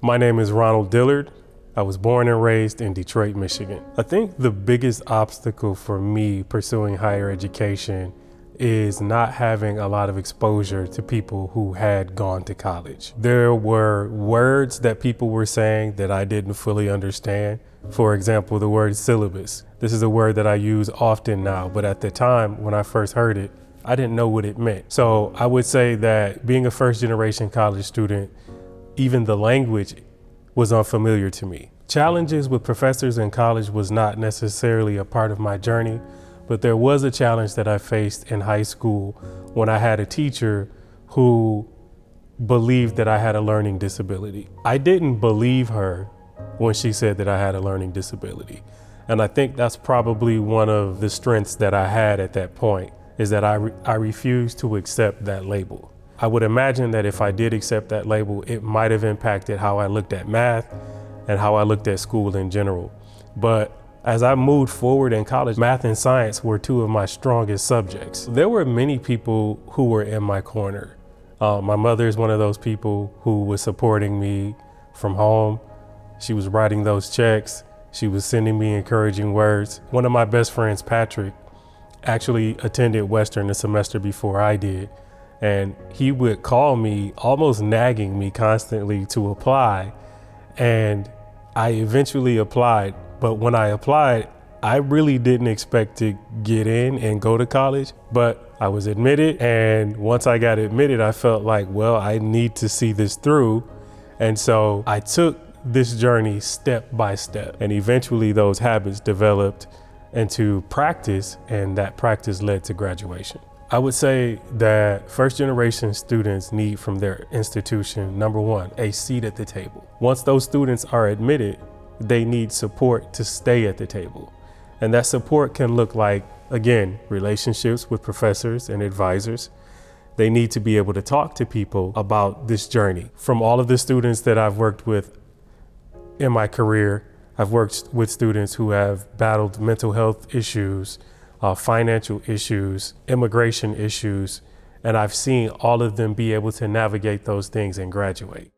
My name is Ron Dillard. I was born and raised in Detroit, Michigan. I think the biggest obstacle for me pursuing higher education is not having a lot of exposure to people who had gone to college. There were words that people were saying that I didn't fully understand. For example, the word syllabus. This is a word that I use often now, but at the time when I first heard it, I didn't know what it meant. So I would say that being a first generation college student, even the language was unfamiliar to me. Challenges with professors in college was not necessarily a part of my journey, but there was a challenge that I faced in high school when I had a teacher who believed that I had a learning disability. I didn't believe her when she said that I had a learning disability. And I think that's probably one of the strengths that I had at that point, is that I refused to accept that label. I would imagine that if I did accept that label, it might have impacted how I looked at math and how I looked at school in general. But as I moved forward in college, math and science were two of my strongest subjects. There were many people who were in my corner. My mother is one of those people who was supporting me from home. She was writing those checks. She was sending me encouraging words. One of my best friends, Patrick, actually attended Western the semester before I did. And he would call me, almost nagging me constantly to apply. And I eventually applied. But when I applied, I really didn't expect to get in and go to college, but I was admitted. And once I got admitted, I felt like, well, I need to see this through. And so I took this journey step by step. And eventually those habits developed into practice, and that practice led to graduation. I would say that first generation students need from their institution, number one, a seat at the table. Once those students are admitted, they need support to stay at the table. And that support can look like, again, relationships with professors and advisors. They need to be able to talk to people about this journey. From all of the students that I've worked with in my career, I've worked with students who have battled mental health issues, financial issues, immigration issues, and I've seen all of them be able to navigate those things and graduate.